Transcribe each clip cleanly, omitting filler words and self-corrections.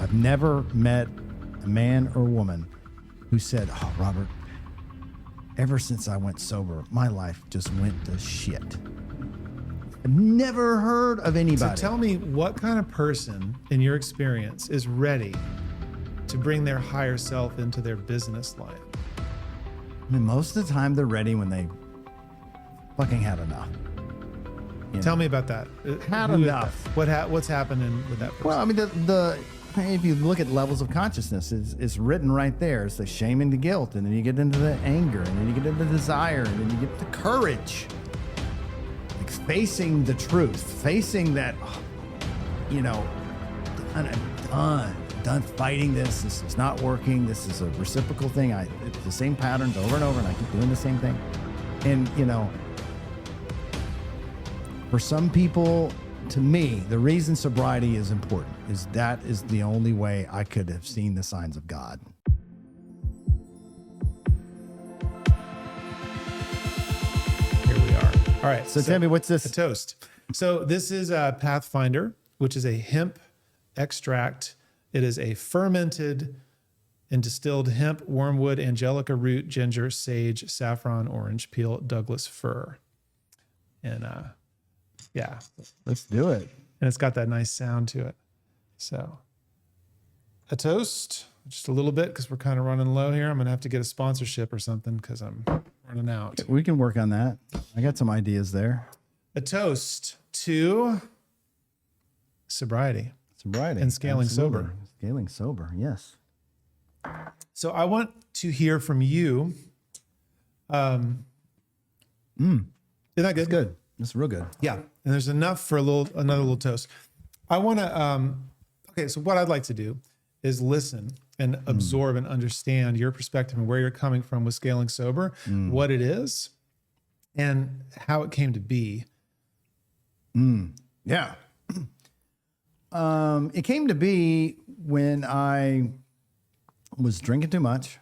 I've never met a man or woman who said, "Oh, Robert, ever since I went sober, my life just went to shit." I've never heard of anybody. So tell me, what kind of person in your experience is ready to bring their higher self into their business life? I mean, most of the time they're ready when they fucking had enough. You Tell know? me about that. Had Who is enough. that? What's happening with that person? Well, I mean, if you look at levels of consciousness, it's written right there. It's the shame and the guilt, and then you get into the anger, and then you get into the desire, and then you get the courage. Like facing the truth, facing that, I'm done fighting this. This is not working. This is a reciprocal thing. It's the same patterns over and over, and I keep doing the same thing. And, for some people, to me, the reason sobriety is important is that is the only way I could have seen the signs of God. Here we are. All right. So tell me, what's this? A toast. So this is a Pathfinder, which is a hemp extract. It is a fermented and distilled hemp, wormwood, angelica root, ginger, sage, saffron, orange peel, Douglas fir. And yeah. Let's do it. And it's got that nice sound to it. So a toast, just a little bit, because we're kind of running low here. I'm going to have to get a sponsorship or something because I'm running out. We can work on that. I got some ideas there. A toast to sobriety. Sobriety. And scaling Absolutely. sober. Scaling sober, yes. So I want to hear from you. Isn't that good? It's good. It's real good. Yeah. And there's enough for another little toast. I want to, okay, so what I'd like to do is listen and absorb and understand your perspective and where you're coming from with scaling sober, what it is, and how it came to be. Yeah. It came to be when I was drinking too much,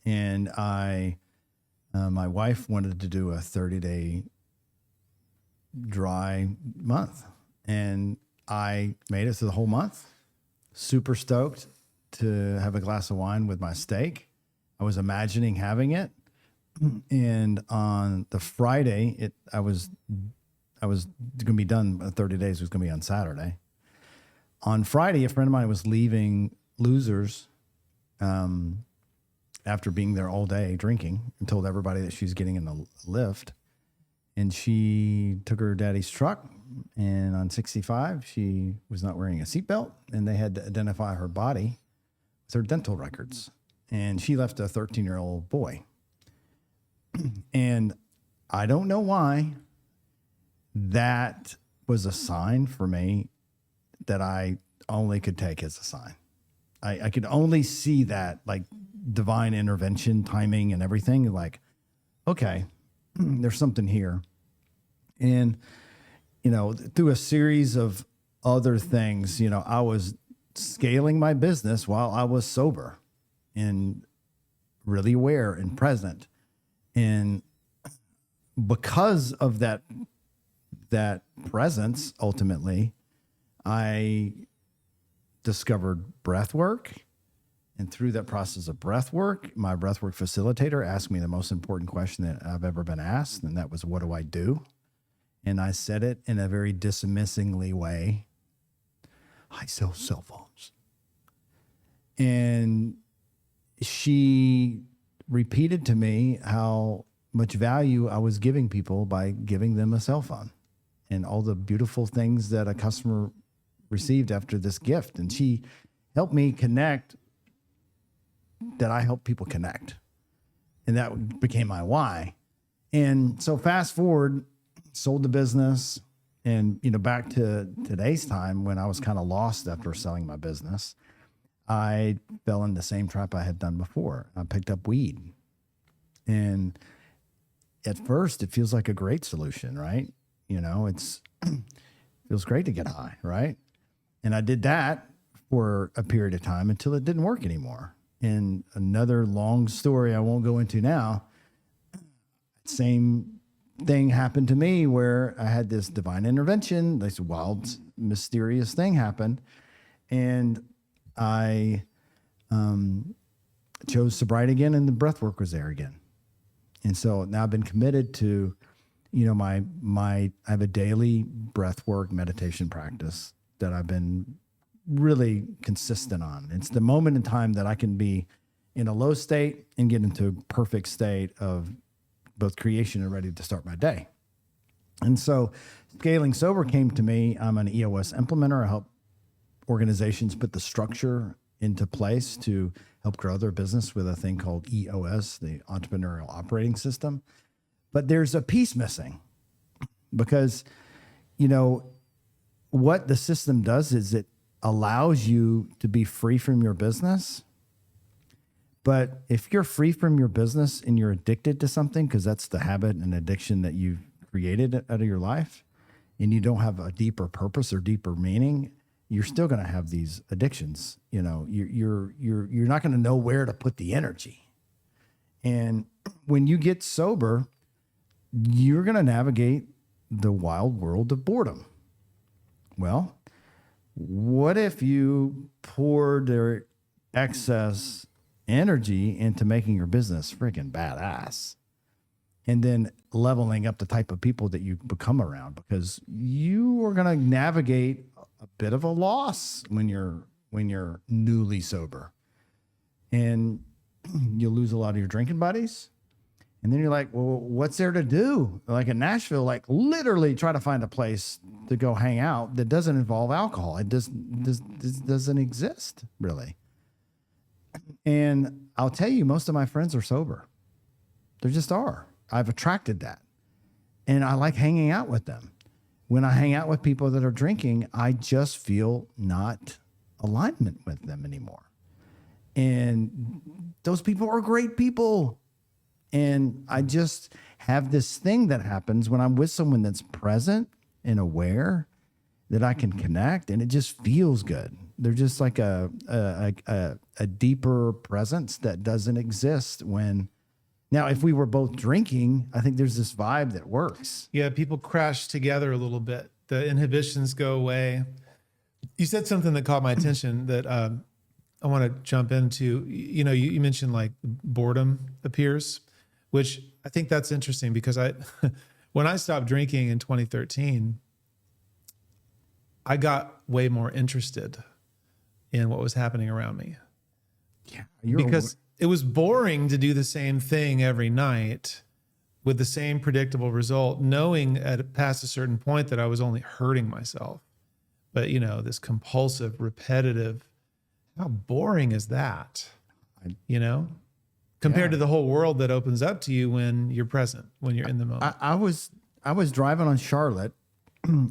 and my wife wanted to do a 30-day dry month, and I made it through the whole month. Super stoked to have a glass of wine with my steak. I was imagining having it, and on the Friday, I was going to be done. 30 days was going to be on Saturday. On Friday, a friend of mine was leaving Losers after being there all day drinking, and told everybody that she was getting in the lift. And she took her daddy's truck, and on 65, she was not wearing a seatbelt, and they had to identify her body with her dental records. And she left a 13-year-old boy. And I don't know why that was a sign for me that I only could take as a sign. I could only see that, like, divine intervention, timing, and everything. Like, okay, there's something here. And, through a series of other things, I was scaling my business while I was sober and really aware and present. And because of that presence, ultimately, I discovered breath work. And through that process of breath work, my breath work facilitator asked me the most important question that I've ever been asked. And that was, what do I do? And I said it in a very dismissingly way. I sell cell phones. And she repeated to me how much value I was giving people by giving them a cell phone and all the beautiful things that a customer received after this gift. And she helped me connect that I help people connect. And that became my why. And so fast forward, sold the business, and, back to today's time when I was kind of lost after selling my business, I fell in the same trap I had done before. I picked up weed. And at first it feels like a great solution, right? It's feels great to get high, right? And I did that for a period of time until it didn't work anymore. And another long story I won't go into now, same thing happened to me where I had this divine intervention, this wild, mysterious thing happened. And I chose sobriety again, and the breath work was there again. And so now I've been committed to, I have a daily breath work meditation practice that I've been really consistent on. It's the moment in time that I can be in a low state and get into a perfect state of both creation and ready to start my day. And so Scaling Sober came to me. I'm an EOS implementer. I help organizations put the structure into place to help grow their business with a thing called EOS, the Entrepreneurial Operating System. But there's a piece missing because, what the system does is it allows you to be free from your business. But if you're free from your business and you're addicted to something, because that's the habit and addiction that you've created out of your life, and you don't have a deeper purpose or deeper meaning, you're still going to have these addictions. You're not going to know where to put the energy. And when you get sober, you're going to navigate the wild world of boredom. Well, what if you poured their excess energy into making your business freaking badass and then leveling up the type of people that you become around? Because you are going to navigate a bit of a loss when you're newly sober, and you'll lose a lot of your drinking buddies. And then you're like, well, what's there to do? Like in Nashville, like literally try to find a place to go hang out that doesn't involve alcohol. It doesn't exist really. And I'll tell you, most of my friends are sober. They just are. I've attracted that. And I like hanging out with them. When I hang out with people that are drinking, I just feel not alignment with them anymore. And those people are great people. And I just have this thing that happens when I'm with someone that's present and aware that I can connect, and it just feels good. They're just like a deeper presence that doesn't exist when. Now, if we were both drinking, I think there's this vibe that works. Yeah, people crash together a little bit. The inhibitions go away. You said something that caught my attention that I want to jump into. You mentioned like boredom appears, which I think that's interesting because when I stopped drinking in 2013, I got way more interested in what was happening around me. Yeah, because it was boring to do the same thing every night with the same predictable result, knowing past a certain point that I was only hurting myself. But, this compulsive, repetitive, how boring is that? Compared to the whole world that opens up to you when you're present, when you're in the moment. I was driving on Charlotte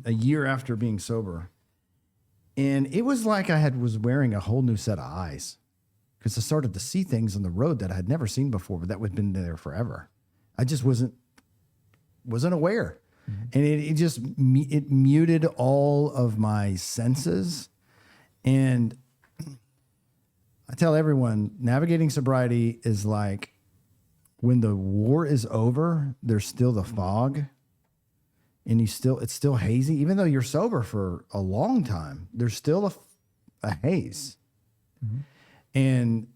a year after being sober, and it was like I was wearing a whole new set of eyes. Because I started to see things on the road that I had never seen before, but that had been there forever. I just wasn't aware. Mm-hmm. And it muted all of my senses. And I tell everyone, navigating sobriety is like when the war is over, there's still the fog, and it's still hazy. Even though you're sober for a long time, there's still a haze. Mm-hmm. And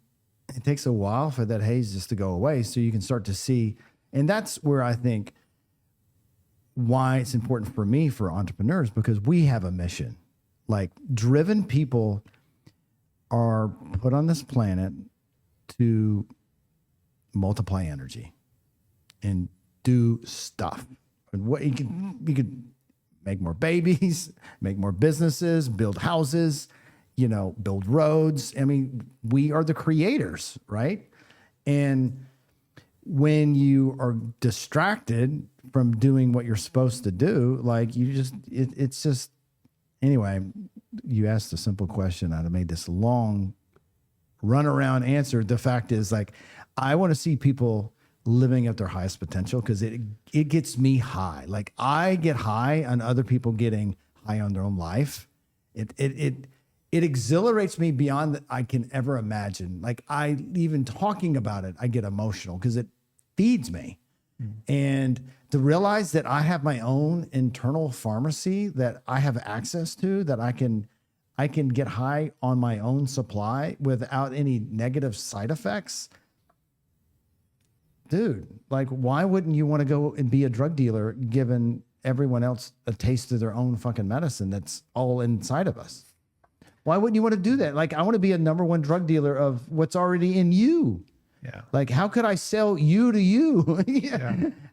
it takes a while for that haze just to go away so you can start to see. And that's where I think why it's important for me, for entrepreneurs, because we have a mission. Like driven people are put on this planet to multiply energy and do stuff. And what you could make more babies, make more businesses, build houses, build roads. I mean, we are the creators, right? And when you are distracted from doing what you're supposed to do, like it's just, anyway, you asked a simple question. I'd have made this long runaround answer. The fact is, like, I want to see people living at their highest potential because it gets me high. Like I get high on other people getting high on their own life. It exhilarates me beyond that I can ever imagine. Like even talking about it, I get emotional because it feeds me. Mm-hmm. And to realize that I have my own internal pharmacy that I have access to, that I can I can get high on my own supply without any negative side effects. Dude, like, why wouldn't you want to go and be a drug dealer given everyone else a taste of their own fucking medicine that's all inside of us? Why wouldn't you want to do that? Like, I want to be a number one drug dealer of what's already in you. Yeah. Like, how could I sell you to you?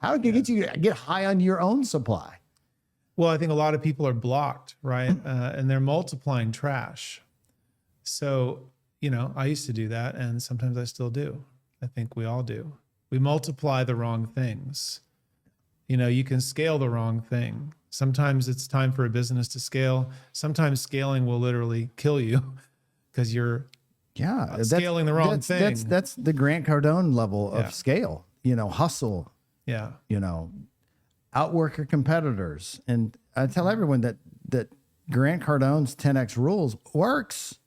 How can I get you to get high on your own supply? Well, I think a lot of people are blocked, right? And they're multiplying trash. So, I used to do that, and sometimes I still do. I think we all do. We multiply the wrong things. You can scale the wrong thing. Sometimes it's time for a business to scale. Sometimes scaling will literally kill you because you're scaling the wrong thing. That's the Grant Cardone level of scale. Hustle. Yeah. Outwork your competitors. And I tell everyone that Grant Cardone's 10X rules works.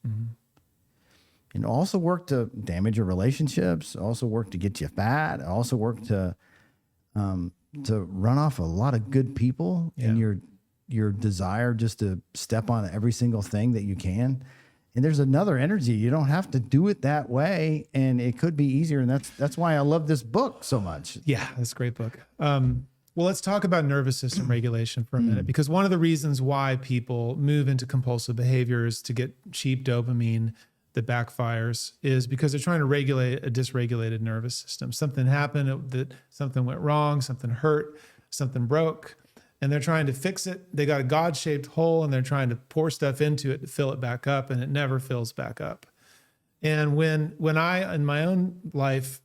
Also work to damage your relationships, also work to get you fat, also work to run off a lot of good people and your desire just to step on every single thing that you can. And there's another energy. You don't have to do it that way, and it could be easier. And that's why I love this book so much. Yeah, that's a great book. Well, let's talk about nervous system regulation for a minute, because one of the reasons why people move into compulsive behaviors to get cheap dopamine that backfires is because they're trying to regulate a dysregulated nervous system. Something happened, that something went wrong, something hurt, something broke, and they're trying to fix it. They got a God-shaped hole and they're trying to pour stuff into it to fill it back up, and it never fills back up. And when I, in my own life,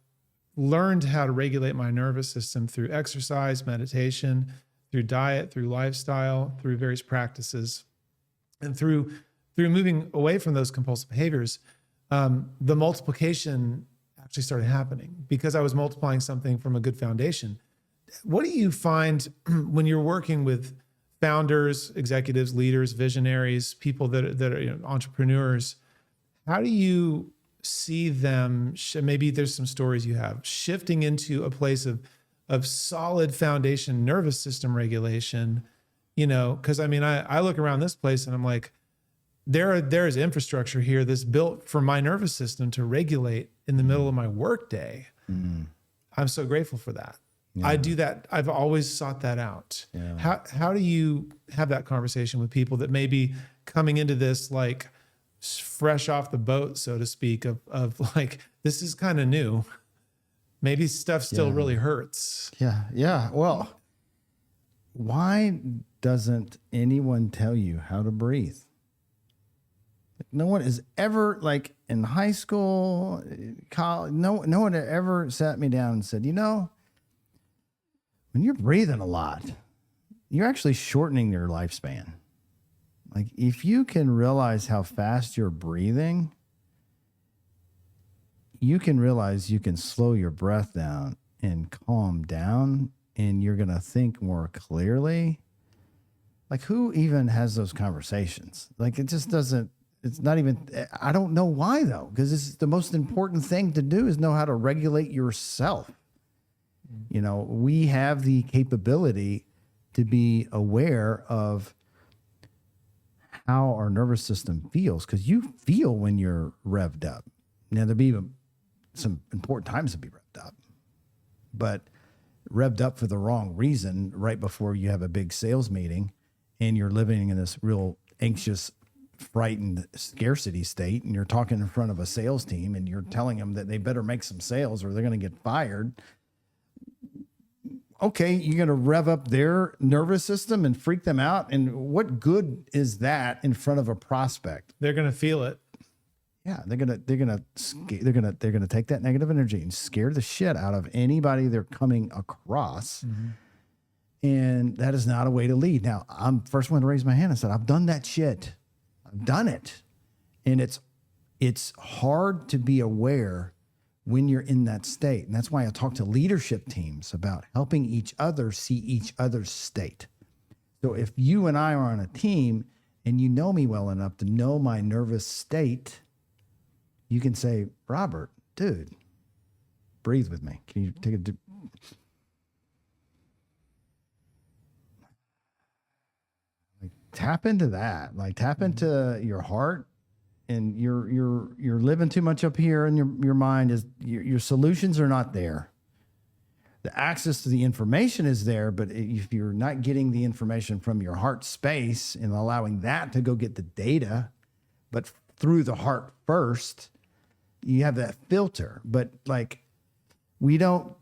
learned how to regulate my nervous system through exercise, meditation, through diet, through lifestyle, through various practices, and through moving away from those compulsive behaviors, the multiplication actually started happening because I was multiplying something from a good foundation. What do you find when you're working with founders, executives, leaders, visionaries, people that are entrepreneurs? How do you see them? Maybe there's some stories you have shifting into a place of solid foundation nervous system regulation. Because I look around this place and I'm like, there is infrastructure here that's built for my nervous system to regulate in the middle of my workday. I'm so grateful for that. Yeah. I do that. I've always sought that out. Yeah. How do you have that conversation with people that may be coming into this like fresh off the boat, so to speak, of like, this is kind of new. Maybe stuff still really hurts. Yeah. Well, why doesn't anyone tell you how to breathe? No one has ever, like in high school, college, no one ever sat me down and said, when you're breathing a lot, you're actually shortening your lifespan. Like, if you can realize how fast you're breathing, you can realize you can slow your breath down and calm down, and you're going to think more clearly. Like, who even has those conversations? Like, it just doesn't. It's not even, I don't know why though, because it's the most important thing to do is know how to regulate yourself. We have the capability to be aware of how our nervous system feels, because you feel when you're revved up. Now, there'll be some important times to be revved up, but revved up for the wrong reason right before you have a big sales meeting and you're living in this real anxious, frightened scarcity state, and you're talking in front of a sales team and you're telling them that they better make some sales or they're going to get fired. Okay, you're going to rev up their nervous system and freak them out. And what good is that in front of a prospect? They're going to feel it. Yeah, they're going to take that negative energy and scare the shit out of anybody they're coming across. And that is not a way to lead. Now, I'm the first one to raise my hand and said, I've done that shit. I've done it. And it's hard to be aware when you're in that state. And that's why I talk to leadership teams about helping each other see each other's state. So if you and I are on a team and you know me well enough to know my nervous state, you can say, Robert, dude, breathe with me. Can you take a deep... tap into that. Like tap into your heart, and you're living too much up here, and your mind is your solutions are not there. The access to the information is there, but if you're not getting the information from your heart space and allowing that to go get the data, but through the heart first, you have that filter. But like, we don't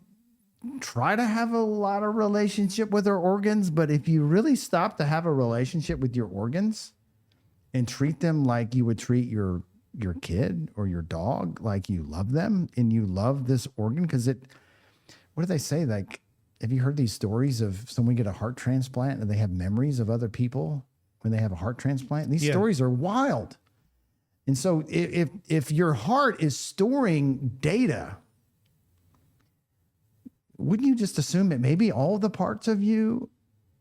try to have a lot of relationship with our organs, but if you really stop to have a relationship with your organs and treat them like you would treat your kid or your dog, like you love them and you love this organ, because what do they say? Like, have you heard these stories of someone get a heart transplant and they have memories of other people when they have a heart transplant? These stories are wild. And so if your heart is storing data, wouldn't you just assume that maybe all the parts of you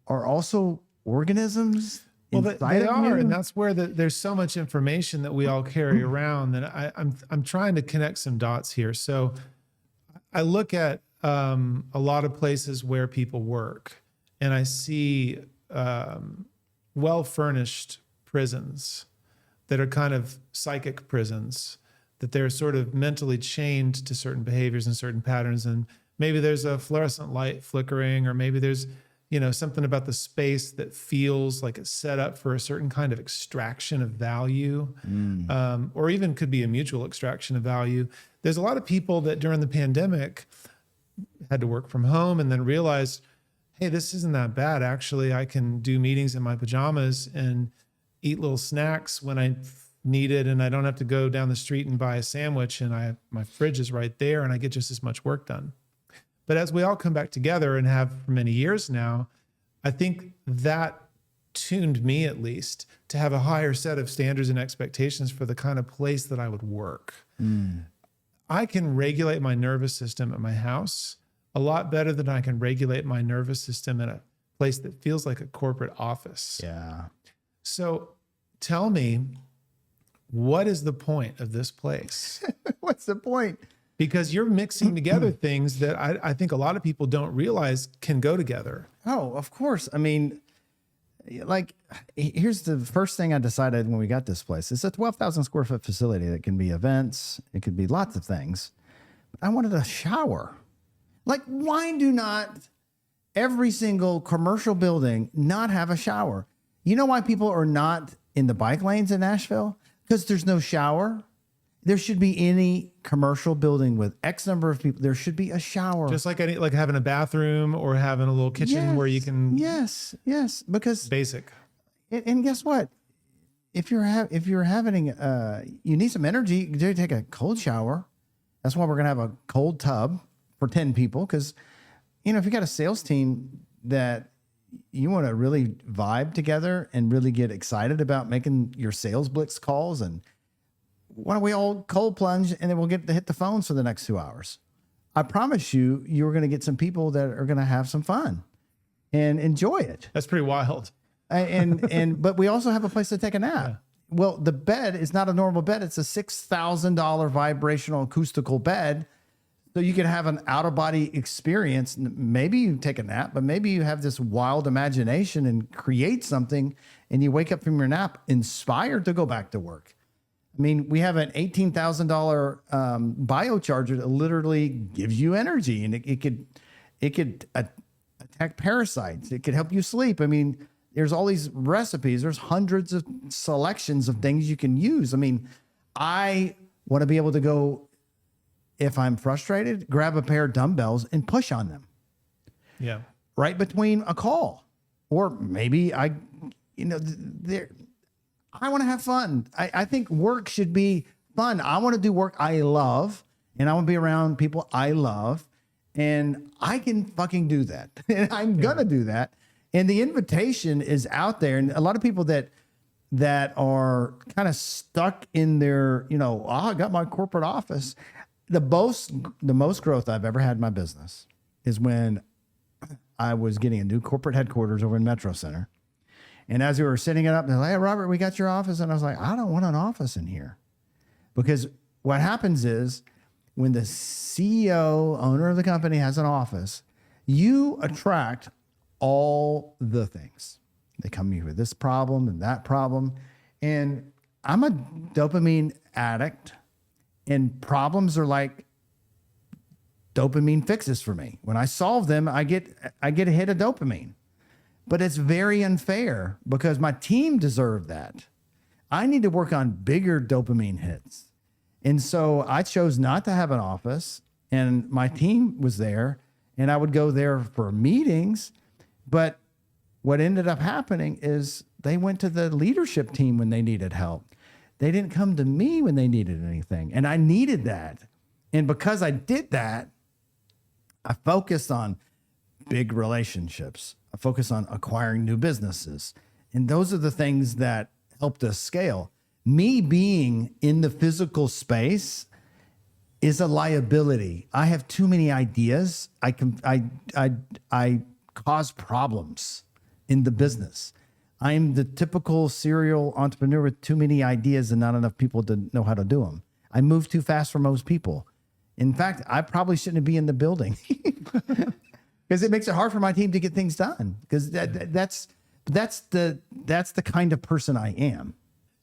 are also organisms? Well, they are, and that's where there's so much information that we all carry around that I'm trying to connect some dots here. So I look at a lot of places where people work, and I see well-furnished prisons that are kind of psychic prisons, that they're sort of mentally chained to certain behaviors and certain patterns. And maybe there's a fluorescent light flickering, or maybe there's, something about the space that feels like it's set up for a certain kind of extraction of value, or even could be a mutual extraction of value. There's a lot of people that during the pandemic had to work from home and then realized, hey, this isn't that bad. Actually, I can do meetings in my pajamas and eat little snacks when I need it, and I don't have to go down the street and buy a sandwich, and my fridge is right there, and I get just as much work done. But as we all come back together and have for many years now, I think that tuned me, at least, to have a higher set of standards and expectations for the kind of place that I would work. I can regulate my nervous system at my house a lot better than I can regulate my nervous system in a place that feels like a corporate office. Yeah. So tell me, what is the point of this place? What's the point? Because you're mixing together things that I think a lot of people don't realize can go together. Oh, of course. I mean, like, here's the first thing I decided when we got this place. It's a 12,000 square foot facility that can be events. It could be lots of things. I wanted a shower. Like, why do not every single commercial building not have a shower? You know why people are not in the bike lanes in Nashville? Because there's no shower. There should be any commercial building with X number of people. There should be a shower. Just like having a bathroom or having a little kitchen where you can. Yes. Because basic. And guess what? If you're having you need some energy, you take a cold shower. That's why we're gonna have a cold tub for 10 people. Because if you got a sales team that you want to really vibe together and really get excited about making your sales blitz calls, and why don't we all cold plunge and then we'll get to hit the phones for the next 2 hours? I promise you're going to get some people that are going to have some fun and enjoy it. That's pretty wild. But we also have a place to take a nap. Yeah. Well, the bed is not a normal bed. It's a $6,000 vibrational acoustical bed. So you can have an out-of-body experience. Maybe you take a nap, but maybe you have this wild imagination and create something, and you wake up from your nap inspired to go back to work. I mean, we have an $18,000 biocharger that literally gives you energy, and it could attack parasites. It could help you sleep. I mean, there's all these recipes. There's hundreds of selections of things you can use. I mean, I want to be able to go, if I'm frustrated, grab a pair of dumbbells and push on them. Yeah. Right between a call. Or maybe I want to have fun. I think work should be fun. I want to do work I love, and I want to be around people I love, and I can fucking do that. And I'm going to do that. And the invitation is out there. And a lot of people that are kind of stuck in their, I got my corporate office. The most growth I've ever had in my business is when I was getting a new corporate headquarters over in Metro Center. And as we were setting it up, they're like, hey, Robert, we got your office. And I was like, I don't want an office in here. Because what happens is when the CEO, owner of the company, has an office, you attract all the things. They come here with this problem and that problem. And I'm a dopamine addict, and problems are like dopamine fixes for me. When I solve them, I get a hit of dopamine. But it's very unfair because my team deserved that. I need to work on bigger dopamine hits. And so I chose not to have an office, and my team was there, and I would go there for meetings. But what ended up happening is they went to the leadership team when they needed help. They didn't come to me when they needed anything. And I needed that. And because I did that, I focused on big relationships. I focused on acquiring new businesses. And those are the things that helped us scale. Me being in the physical space is a liability. I have too many ideas. I cause problems in the business. I'm the typical serial entrepreneur with too many ideas and not enough people to know how to do them. I move too fast for most people. In fact, I probably shouldn't be in the building because it makes it hard for my team to get things done. Because that's the kind of person I am.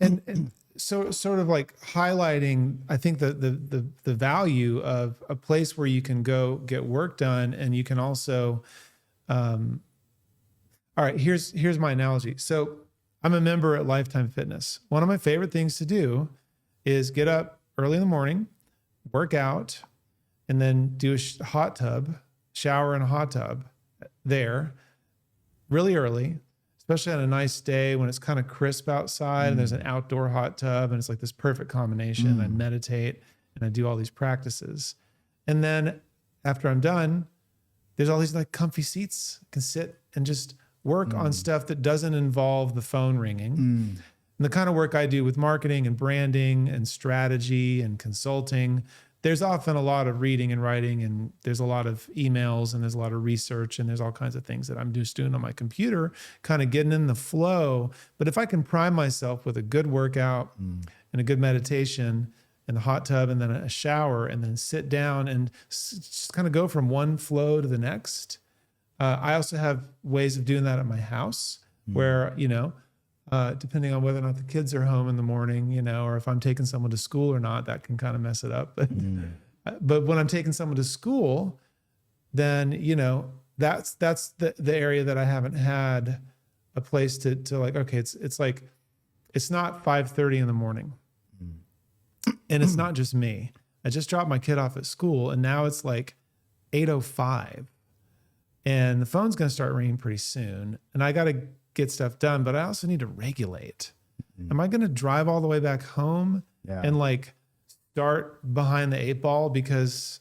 And so sort of like highlighting, I think the value of a place where you can go get work done, and you can also, all right, here's my analogy. So I'm a member at Lifetime Fitness. One of my favorite things to do is get up early in the morning, work out, and then do a hot tub, shower in a hot tub there really early, especially on a nice day when it's kind of crisp outside and there's an outdoor hot tub, and it's like this perfect combination. I meditate and I do all these practices. And then after I'm done, there's all these like comfy seats. I can sit and just work on stuff that doesn't involve the phone ringing. And the kind of work I do with marketing and branding and strategy and consulting, there's often a lot of reading and writing, and there's a lot of emails, and there's a lot of research, and there's all kinds of things that I'm just doing on my computer, kind of getting in the flow. But if I can prime myself with a good workout and a good meditation and the hot tub and then a shower, and then sit down and just kind of go from one flow to the next. I also have ways of doing that at my house where, depending on whether or not the kids are home in the morning, or if I'm taking someone to school or not, that can kind of mess it up. But when I'm taking someone to school, then, that's the area that I haven't had a place to like, okay, it's like, it's not 5:30 in the morning and it's not just me. I just dropped my kid off at school, and now it's like 8:05. And the phone's going to start ringing pretty soon. And I got to get stuff done, but I also need to regulate. Am I going to drive all the way back home and like start behind the 8 ball because,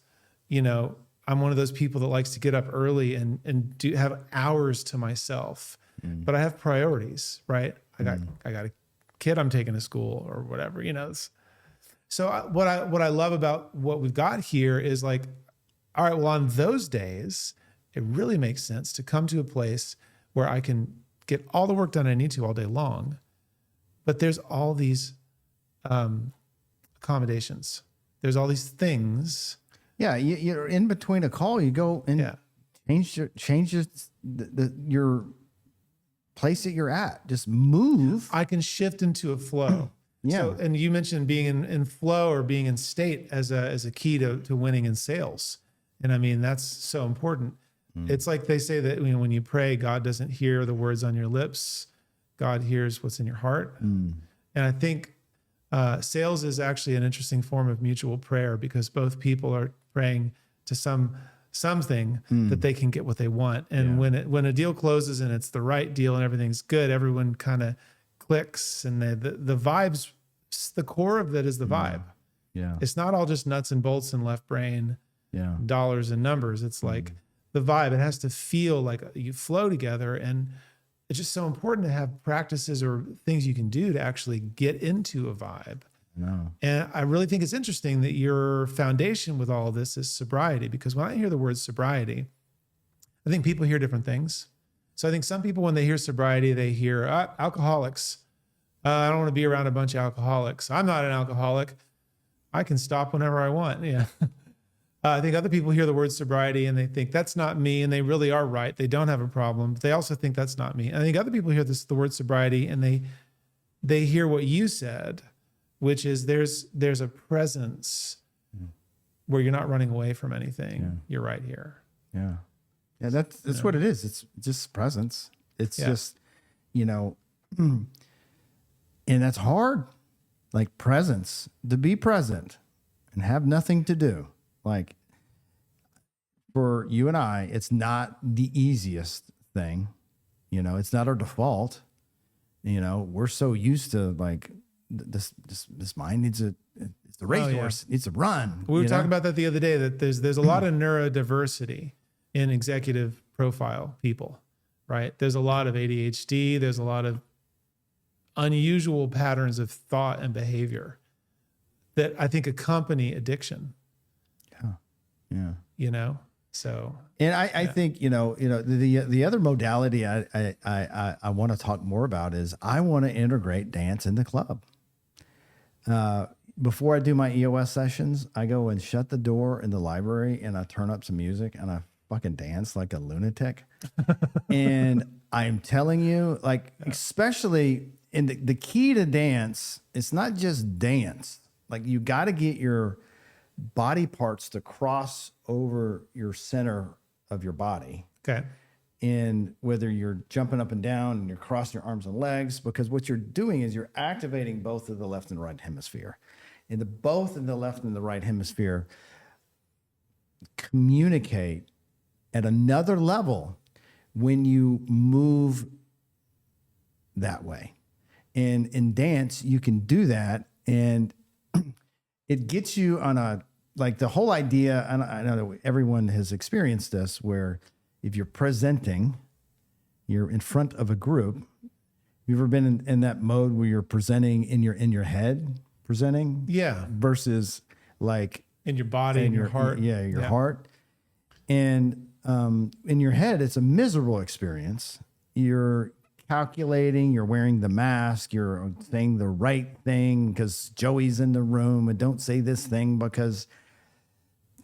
I'm one of those people that likes to get up early and do have hours to myself, but I have priorities, right? I got a kid I'm taking to school or whatever, So what I love about what we've got here is like, all right, well, on those days, it really makes sense to come to a place where I can get all the work done I need to all day long, but there's all these accommodations. There's all these things. Yeah, you're in between a call. You go and change your place that you're at. Just move. I can shift into a flow. So, and you mentioned being in flow or being in state as a key to winning in sales. And I mean, that's so important. It's like they say that when you pray, God doesn't hear the words on your lips. God hears what's in your heart. And I think sales is actually an interesting form of mutual prayer because both people are praying to something that they can get what they want. And when a deal closes and it's the right deal and everything's good, everyone kind of clicks, and the vibes, the core of that is the vibe. It's not all just nuts and bolts and left brain, dollars and numbers. It's like the vibe. It has to feel like you flow together, and it's just so important to have practices or things you can do to actually get into a vibe. And I really think it's interesting that your foundation with all of this is sobriety, because when I hear the word sobriety, I think people hear different things. So I think some people, when they hear sobriety, they hear alcoholics. I don't want to be around a bunch of alcoholics. I'm not an alcoholic. I can stop whenever I want. I think other people hear the word sobriety and they think that's not me, and they really are right. They don't have a problem, but they also think that's not me. And I think other people hear the word sobriety and they hear what you said, which is there's a presence where you're not running away from anything. Yeah. You're right here. Yeah. Yeah, that's what it is. It's just presence. It's just, and that's hard. Like presence, to be present and have nothing to do. Like for you and I, it's not the easiest thing. It's not our default. We're so used to like this mind needs it's the racehorse. It needs to run. We were talking about that the other day, that there's a lot of neurodiversity in executive profile people, right? There's a lot of ADHD. There's a lot of unusual patterns of thought and behavior that I think accompany addiction. Yeah. So. And I think, the other modality I want to talk more about is I want to integrate dance in the club. Before I do my EOS sessions, I go and shut the door in the library and I turn up some music and I fucking dance like a lunatic. And I'm telling you, like, especially in the key to dance, it's not just dance. Like you got to get your body parts to cross over your center of your body. Okay. And whether you're jumping up and down and you're crossing your arms and legs, because what you're doing is you're activating both of the left and right hemisphere. And both in the left and the right hemisphere communicate at another level when you move that way. And in dance, you can do that. And it gets you on like the whole idea, and I know that everyone has experienced this, where if you're presenting, you're in front of a group. You ever been in that mode where you're presenting in your head, presenting? Yeah. Versus like in your body and your heart. Yeah, your heart. And in your head, it's a miserable experience. You're calculating, you're wearing the mask, you're saying the right thing because Joey's in the room, and don't say this thing because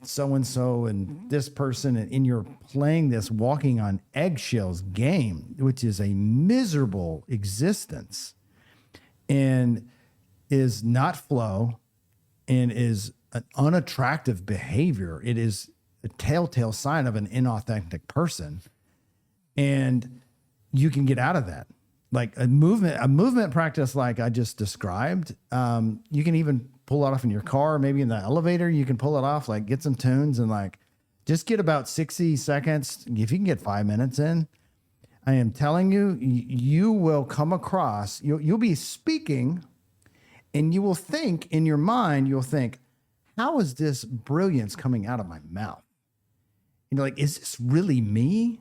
so-and-so and this person, and you're playing this walking on eggshells game, which is a miserable existence and is not flow and is an unattractive behavior. It is a telltale sign of an inauthentic person. And you can get out of that. Like a movement practice like I just described, you can even pull it off in your car, maybe in the elevator, you can pull it off, like get some tunes and like just get about 60 seconds. If you can get 5 minutes in, I am telling you, you will come across, you'll be speaking and you will think in your mind, you'll think, how is this brilliance coming out of my mouth? Like, is this really me?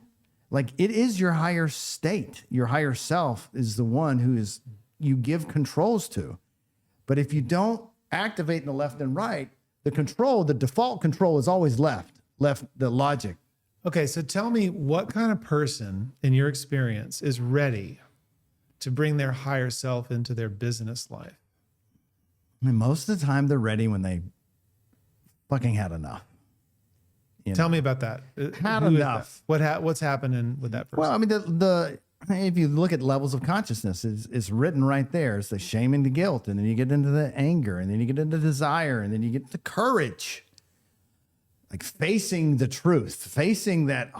Like it is your higher state. Your higher self is the one who is you give controls to. But if you don't activate in the left and right, the default control is always left, the logic. Okay, so tell me, what kind of person in your experience is ready to bring their higher self into their business life? I mean, most of the time they're ready when they fucking had enough. Tell me about that. Had enough. What's happening with that person? Well, I mean, if you look at levels of consciousness, it's written right there. It's the shame and the guilt, and then you get into the anger, and then you get into desire, and then you get to courage, like facing the truth, facing that.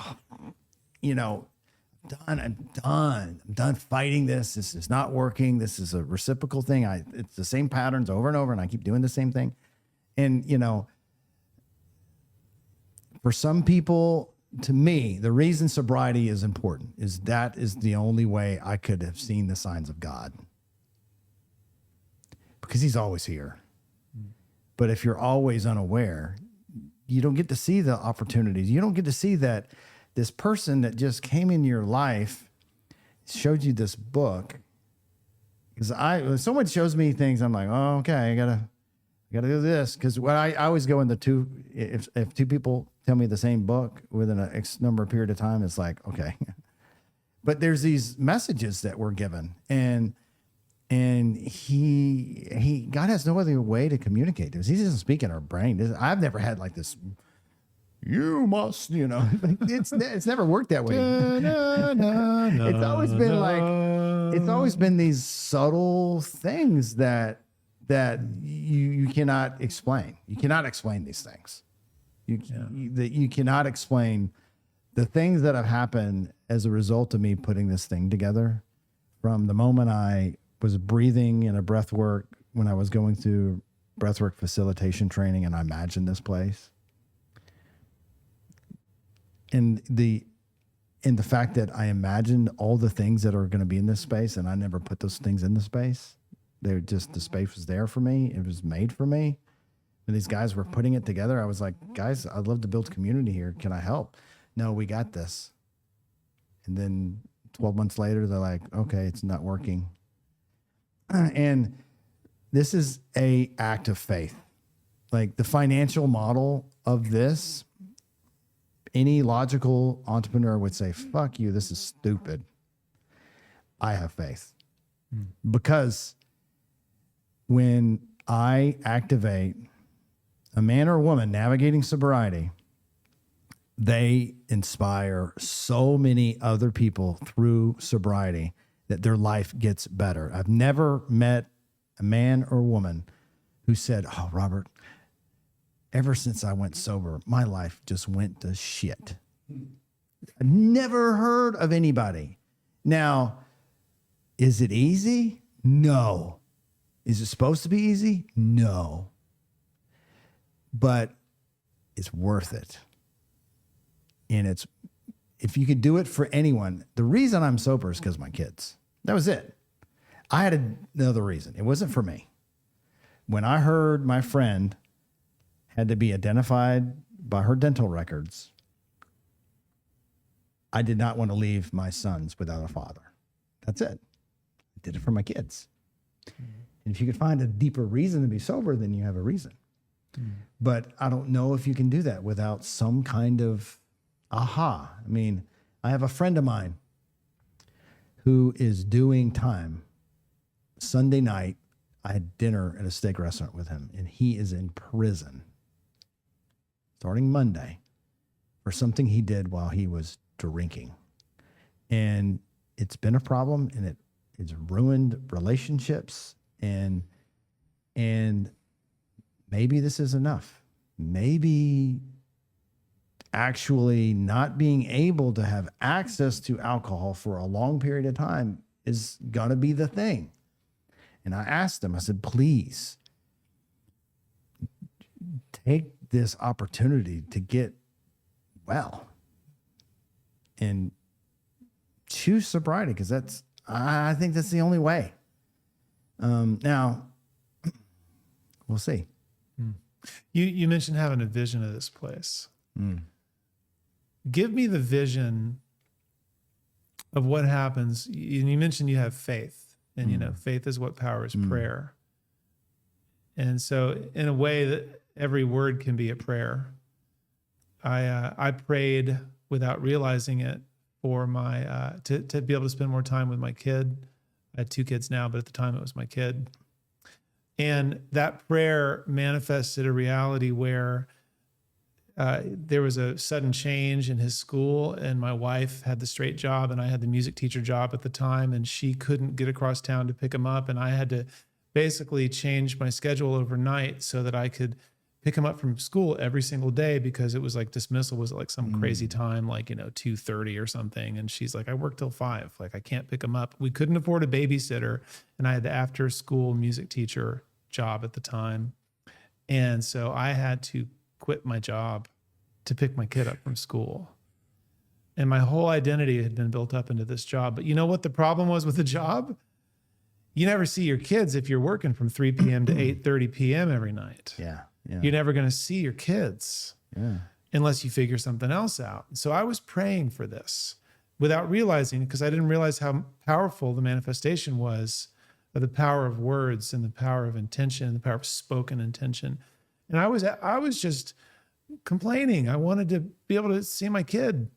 I'm done fighting this. This is not working. This is a reciprocal thing. It's the same patterns over and over, and I keep doing the same thing, and for some people, to me, the reason sobriety is important is that is the only way I could have seen the signs of God. Because he's always here. But if you're always unaware, you don't get to see the opportunities. You don't get to see that this person that just came in your life showed you this book. Because when someone shows me things, I'm like, oh, okay, I gotta do this. Because when I always go in the two, if two people tell me the same book within a X number of period of time, it's like, okay. But there's these messages that we're given, and God has no other way to communicate this. He doesn't speak in our brain. I've never had like this you must, it's never worked that way. It's always been it's always been these subtle things that you cannot explain. You cannot explain these things. You cannot explain the things that have happened as a result of me putting this thing together. From the moment I was breathing in a breath work when I was going through breathwork facilitation training, and I imagined this place. And the fact that I imagined all the things that are going to be in this space, and I never put those things in the space. The space was there for me. It was made for me. And these guys were putting it together. I was like, guys, I'd love to build community here. Can I help? No, we got this. And then 12 months later, they're like, okay, it's not working. And this is a act of faith. Like the financial model of this, any logical entrepreneur would say, fuck you, this is stupid. I have faith. Because when I activate a man or a woman navigating sobriety, they inspire so many other people through sobriety that their life gets better. I've never met a man or woman who said, oh, Robert, ever since I went sober, my life just went to shit. I've never heard of anybody. Now, is it easy? No. Is it supposed to be easy? No. But it's worth it. And if you could do it for anyone, the reason I'm sober is because of my kids. That was it. I had another reason. It wasn't for me. When I heard my friend had to be identified by her dental records, I did not want to leave my sons without a father. That's it. I did it for my kids. And if you could find a deeper reason to be sober, then you have a reason. But I don't know if you can do that without some kind of aha. I mean, I have a friend of mine who is doing time. Sunday night, I had dinner at a steak restaurant with him, and he is in prison starting Monday for something he did while he was drinking. And it's been a problem, and it's ruined relationships, and maybe this is enough. Maybe actually not being able to have access to alcohol for a long period of time is going to be the thing. And I asked him, I said, please take this opportunity to get well and choose sobriety, because I think that's the only way. Now, we'll see. You mentioned having a vision of this place. Give me the vision of what happens. You mentioned you have faith, and faith is what powers prayer. And so in a way that every word can be a prayer. I prayed without realizing it for my to be able to spend more time with my kid. I had 2 kids now, but at the time it was my kid. And that prayer manifested a reality where there was a sudden change in his school, and my wife had the straight job and I had the music teacher job at the time, and she couldn't get across town to pick him up. And I had to basically change my schedule overnight so that I could pick him up from school every single day, because it was like dismissal was at like some crazy time, like, 2:30 or something. And she's like, I work till 5. Like, I can't pick him up. We couldn't afford a babysitter. And I had the after school music teacher job at the time. And so I had to quit my job to pick my kid up from school. And my whole identity had been built up into this job. But you know what the problem was with the job? You never see your kids if you're working from 3 p.m. to 8:30 p.m. every night. Yeah. You're never going to see your kids unless you figure something else out. So I was praying for this without realizing, because I didn't realize how powerful the manifestation was of the power of words and the power of intention and the power of spoken intention. And I was just complaining. I wanted to be able to see my kid.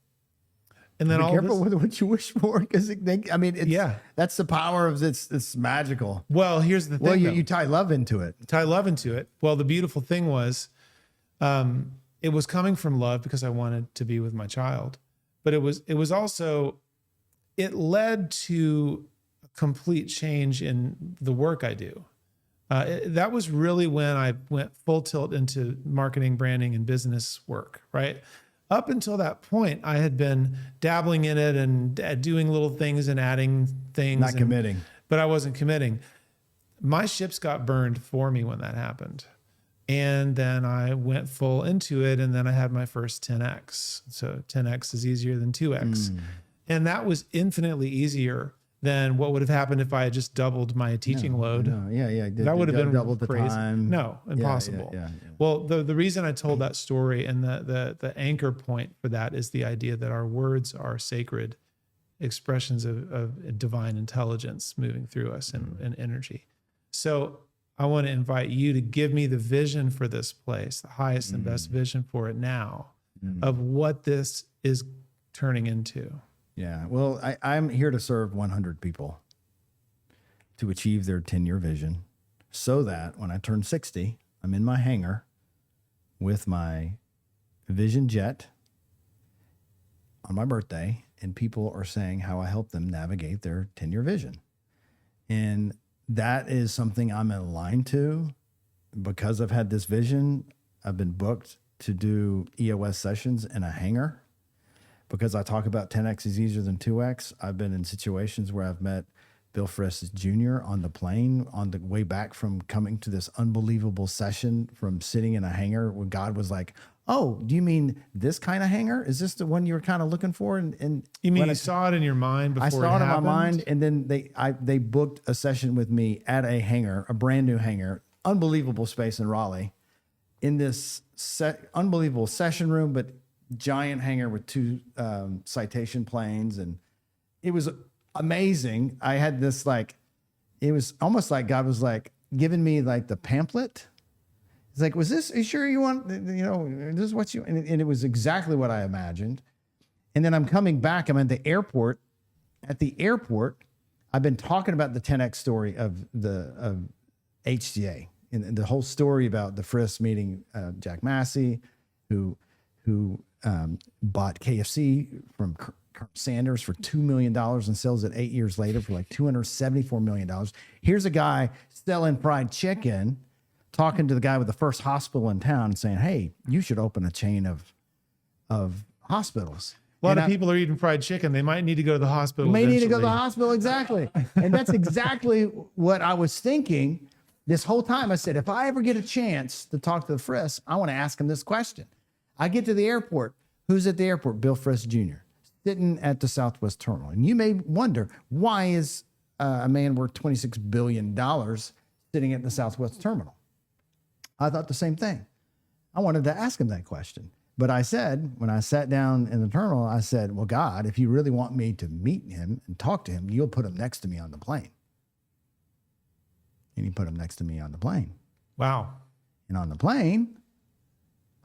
And then be careful with what you wish for, because that's the power of it's magical. Well, here's the thing. Well, you tie love into it. Well, the beautiful thing was, it was coming from love because I wanted to be with my child, but it was also, it led to a complete change in the work I do. That was really when I went full tilt into marketing, branding, and business work, right? Up until that point, I had been dabbling in it and doing little things and adding things. Not committing. But I wasn't committing. My ships got burned for me when that happened. And then I went full into it, and then I had my first 10X. So 10X is easier than 2X. And that was infinitely easier than what would have happened if I had just doubled my teaching load. Yeah. That would have been doubled the crazy. time. No, impossible. Yeah. Well, the reason I told that story and the anchor point for that is the idea that our words are sacred expressions of divine intelligence moving through us and energy. So I want to invite you to give me the vision for this place, the highest and best vision for it now, of what this is turning into. Yeah. Well, I'm here to serve 100 people to achieve their 10-year vision so that when I turn 60, I'm in my hangar with my Vision Jet on my birthday, and people are saying how I help them navigate their 10-year vision. And that is something I'm aligned to because I've had this vision. I've been booked to do EOS sessions in a hangar because I talk about 10X is easier than 2X. I've been in situations where I've met Bill Friss Jr. on the plane on the way back from coming to this unbelievable session from sitting in a hangar where God was like, oh, do you mean this kind of hangar? Is this the one you were kind of looking for? And you mean you saw it in your mind before I saw it in my happened? mind, and then they booked a session with me at a hangar, a brand new hangar, unbelievable space in Raleigh, in this unbelievable session room, but giant hangar with 2 citation planes, and it was amazing. I had this it was almost like God was like giving me like the pamphlet. It's like, was this, are you sure you want, this is what you, and it was exactly what I imagined. And then I'm coming back, I'm at the airport. At the airport, I've been talking about the 10X story of HCA and the whole story about the Friss meeting Jack Massey, who bought KFC from Sanders for $2 million and sells it 8 years later for like $274 million. Here's a guy selling fried chicken, talking to the guy with the first hospital in town and saying, hey, you should open a chain of hospitals. A lot of people are eating fried chicken. They might need to go to the hospital. May need to go to the hospital, exactly. And that's exactly what I was thinking this whole time. I said, if I ever get a chance to talk to the Friss, I want to ask him this question. I get to the airport. Who's at the airport? Bill Friss Jr., sitting at the Southwest Terminal. And you may wonder, why is a man worth $26 billion sitting at the Southwest Terminal? I thought the same thing. I wanted to ask him that question. But I said, when I sat down in the terminal, I said, well, God, if you really want me to meet him and talk to him, you'll put him next to me on the plane. And he put him next to me on the plane. Wow. And on the plane,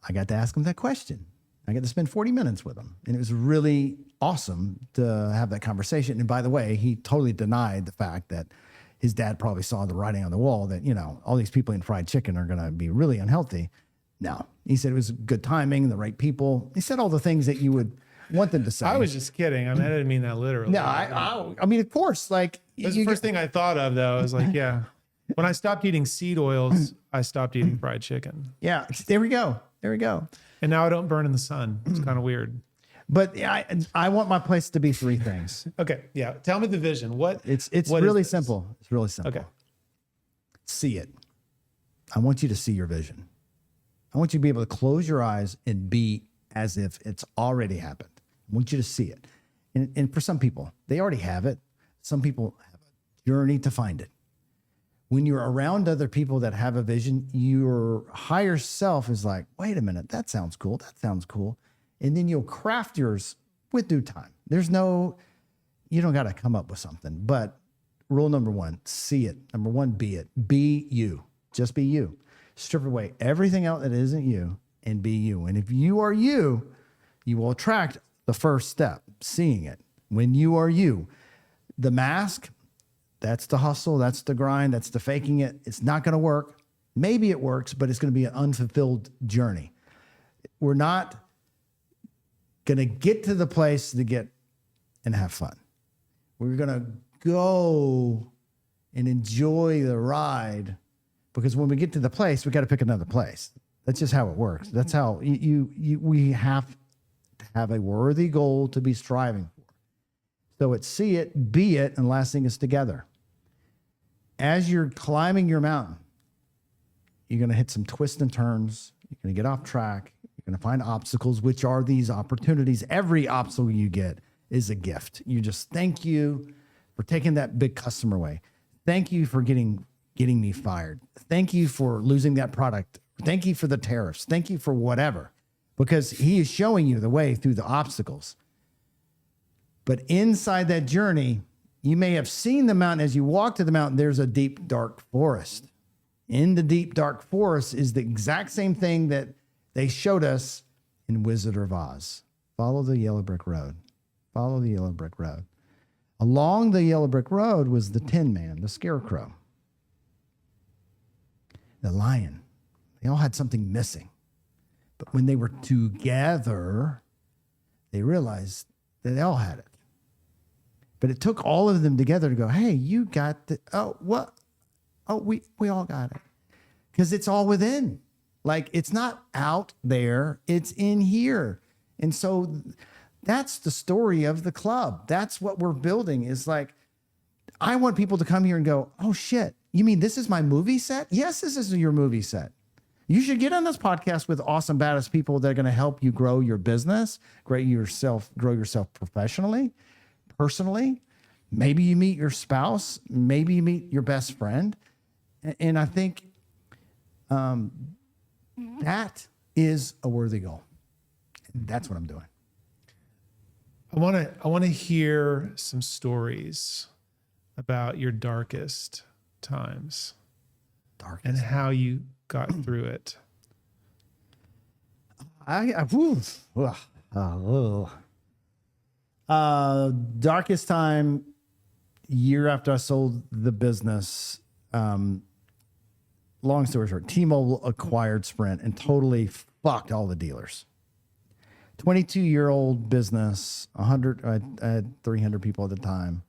I got to ask him that question. I got to spend 40 minutes with him. And it was really awesome to have that conversation. And by the way, he totally denied the fact that his dad probably saw the writing on the wall that, all these people eating fried chicken are going to be really unhealthy. No, he said it was good timing, the right people. He said all the things that you would want them to say. I was just kidding. I mean, I didn't mean that literally. No, I mean, of course, That's the first thing I thought of, though. I was like, yeah. When I stopped eating seed oils, I stopped eating fried chicken. Yeah, there we go. And now I don't burn in the sun. It's kind of weird. But I want my place to be 3 things. Okay, yeah. Tell me the vision. It's really simple. It's really simple. Okay. See it. I want you to see your vision. I want you to be able to close your eyes and be as if it's already happened. I want you to see it. And for some people, they already have it. Some people have a journey to find it. When you're around other people that have a vision, your higher self is like, wait a minute, that sounds cool. That sounds cool. And then you'll craft yours with due time. You don't got to come up with something. But rule number 1, see it. Number 1, be it. Be you. Just be you. Strip away everything else that isn't you and be you. And if you are you, you will attract the first step, seeing it. When you are you, the mask, that's the hustle, that's the grind, that's the faking it. It's not going to work. Maybe it works, but it's going to be an unfulfilled journey. We're not going to get to the place to get and have fun. We're going to go and enjoy the ride, because when we get to the place, we got to pick another place. That's just how it works. That's how we have to have a worthy goal to be striving for. So it's see it, be it, and last thing is together. As you're climbing your mountain, you're going to hit some twists and turns. You're going to get off track. You're going to find obstacles, which are these opportunities. Every obstacle you get is a gift. You just thank you for taking that big customer away. Thank you for getting me fired. Thank you for losing that product. Thank you for the tariffs. Thank you for whatever, because he is showing you the way through the obstacles. But inside that journey, you may have seen the mountain. As you walk to the mountain, there's a deep, dark forest. In the deep, dark forest is the exact same thing that they showed us in Wizard of Oz. Follow the yellow brick road. Follow the yellow brick road. Along the yellow brick road was the Tin Man, the Scarecrow, the lion. They all had something missing. But when they were together, they realized that they all had it. But it took all of them together to go, hey, you got the, oh, what? Oh, we all got it. Because it's all within. Like, it's not out there, it's in here. And so that's the story of the club. That's what we're building, is like, I want people to come here and go, oh shit, you mean this is my movie set? Yes, this is your movie set. You should get on this podcast with awesome, badass people that are going to help you grow your business, grow yourself professionally, personally. Maybe you meet your spouse, maybe you meet your best friend. And I think that is a worthy goal. And that's what I'm doing. I want to hear some stories about your darkest times and how you got through it. Darkest time, year after I sold the business. Long story short, T-Mobile acquired Sprint and totally fucked all the dealers. 22-year-old business, I had 300 people at the time.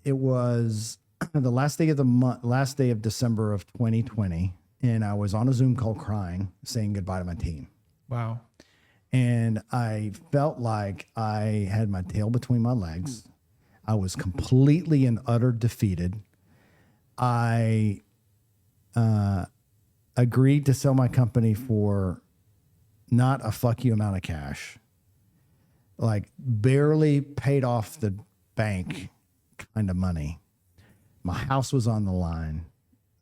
It was the last day of the month, last day of December of 2020, and I was on a Zoom call crying, saying goodbye to my team. Wow. And I felt like I had my tail between my legs. I was completely and utter defeated. I agreed to sell my company for not a fuck you amount of cash, like barely paid off the bank kind of money. My house was on the line.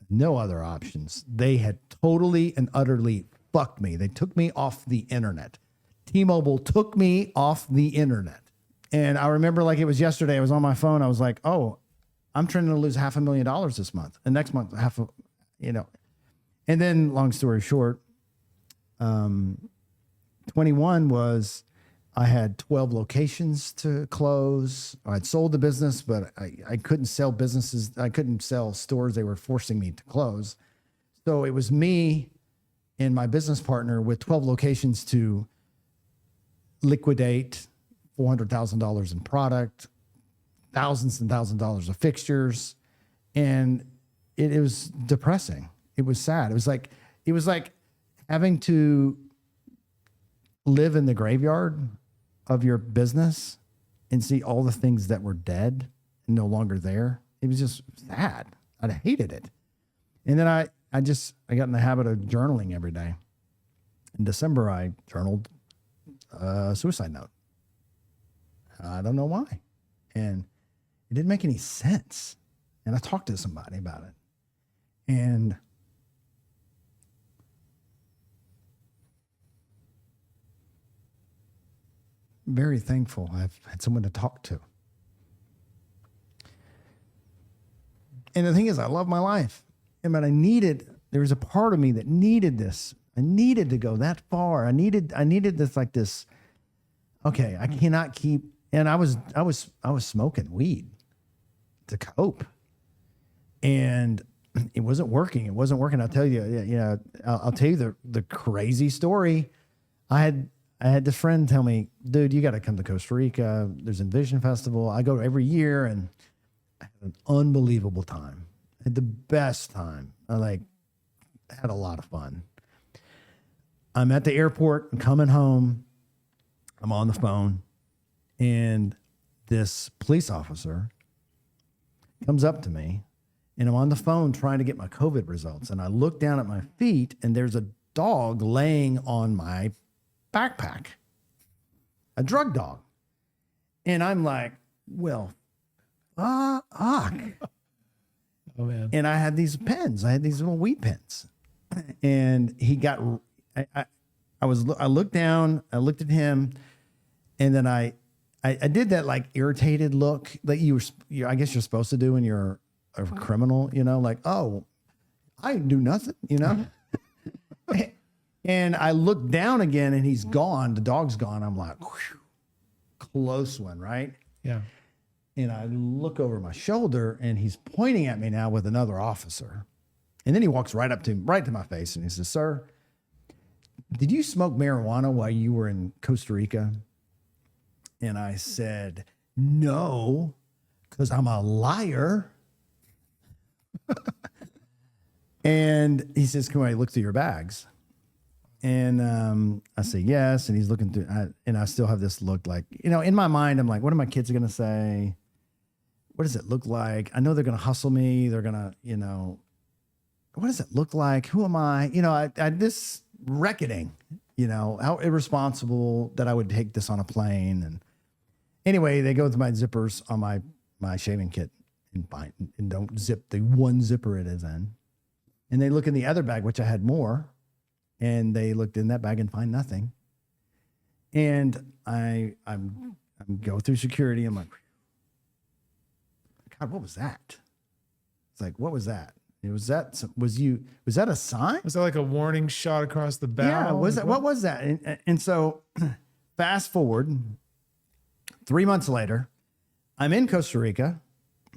No other options. They had totally and utterly fucked me. They took me off the internet. T-Mobile took me off the internet. And I remember like it was yesterday, I was on my phone. I was like, oh, I'm trying to lose $500,000 this month. And next month, And then long story short, 21 was I had 12 locations to close. I'd sold the business, but I couldn't sell businesses. I couldn't sell stores. They were forcing me to close. So it was me and my business partner with 12 locations to liquidate $400,000 in product, thousands and thousands of dollars of fixtures. And it was depressing. It was sad. It was like having to live in the graveyard of your business and see all the things that were dead and no longer there. It was just sad. I hated it. And then I got in the habit of journaling every day. In December, I journaled a suicide note. I don't know why. And it didn't make any sense. And I talked to somebody about it. And very thankful I've had someone to talk to. And the thing is, I love my life. But there was a part of me that needed this. I needed to go that far. I needed this, like this. Okay, I cannot keep, and I was smoking weed to cope. And it wasn't working. It wasn't working. I'll tell you, I'll tell you the crazy story. I had this friend tell me, dude, you got to come to Costa Rica. There's Envision Festival. I go every year, and I had an unbelievable time. I had the best time. I had a lot of fun. I'm at the airport. I'm coming home. I'm on the phone, and this police officer comes up to me, and I'm on the phone trying to get my COVID results. And I look down at my feet, and there's a dog laying on my backpack, a drug dog. And I'm like, well, fuck. Oh man. And I had these pens. I had these little weed pens. And he got, I looked down, I looked at him, and then I did that like irritated look that I guess you're supposed to do when you're a criminal, like, oh, I didn't do nothing, And I look down again, and he's gone. The dog's gone. I'm like, whew, close one, right? Yeah. And I look over my shoulder, and he's pointing at me now with another officer. And then he walks right to my face, and he says, sir, did you smoke marijuana while you were in Costa Rica? And I said, no, because I'm a liar. And he says, can I look through your bags? And I say, yes. And he's looking through, and I still have this look like, in my mind, I'm like, what are my kids going to say? What does it look like? I know they're going to hustle me. They're going to, what does it look like? Who am I? I this reckoning, how irresponsible that I would take this on a plane. And anyway, they go with my zippers on my shaving kit and don't zip the one zipper it is in. And they look in the other bag, which I had more. And they looked in that bag and find nothing. And I'm go through security. I'm like, God, what was that? It's like, what was that? Was that a sign? Was that like a warning shot across the bow? Yeah. What was that? And so fast forward 3 months later, I'm in Costa Rica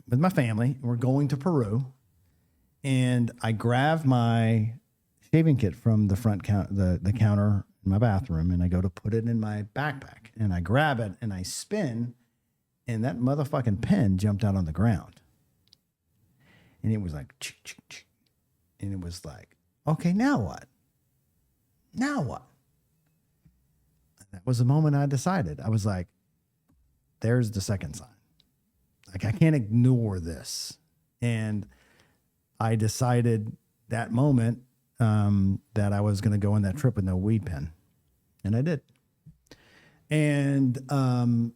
with my family. And we're going to Peru. And I grab my shaving kit from the front the counter in my bathroom, and I go to put it in my backpack, and I grab it and I spin, and that motherfucking pen jumped out on the ground, and it was like, and it was like, okay, now what? Now what? And that was the moment I decided. I was like, there's the second sign. Like, I can't ignore this, and I decided that moment that I was going to go on that trip with no weed pen. And I did. And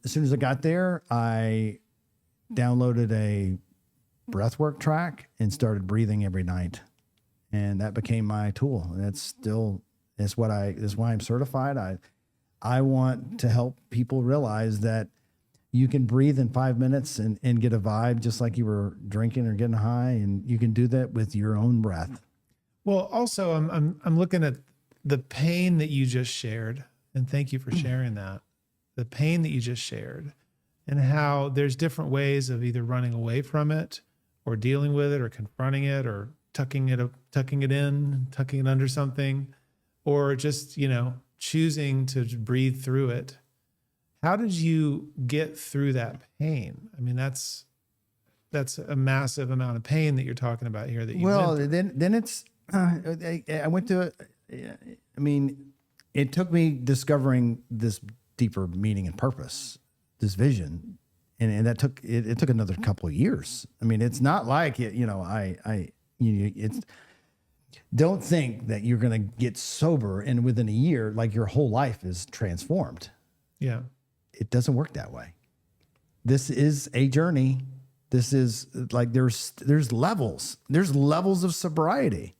as soon as I got there, I downloaded a breathwork track and started breathing every night. And that became my tool. And that's why I'm certified. I want to help people realize that you can breathe in 5 minutes and get a vibe just like you were drinking or getting high. And you can do that with your own breath. Well, also, I'm looking at the pain that you just shared, and thank you for sharing that. The pain that you just shared, and how there's different ways of either running away from it, or dealing with it, or confronting it, or tucking it in, tucking it under something, or just choosing to breathe through it. How did you get through that pain? I mean, that's a massive amount of pain that you're talking about here. Then it's. I went to, it took me discovering this deeper meaning and purpose, this vision. And that took, it took another couple of years. I mean, it's not like don't think that you're going to get sober and within a year, like your whole life is transformed. Yeah. It doesn't work that way. This is a journey. This is like, there's levels of sobriety.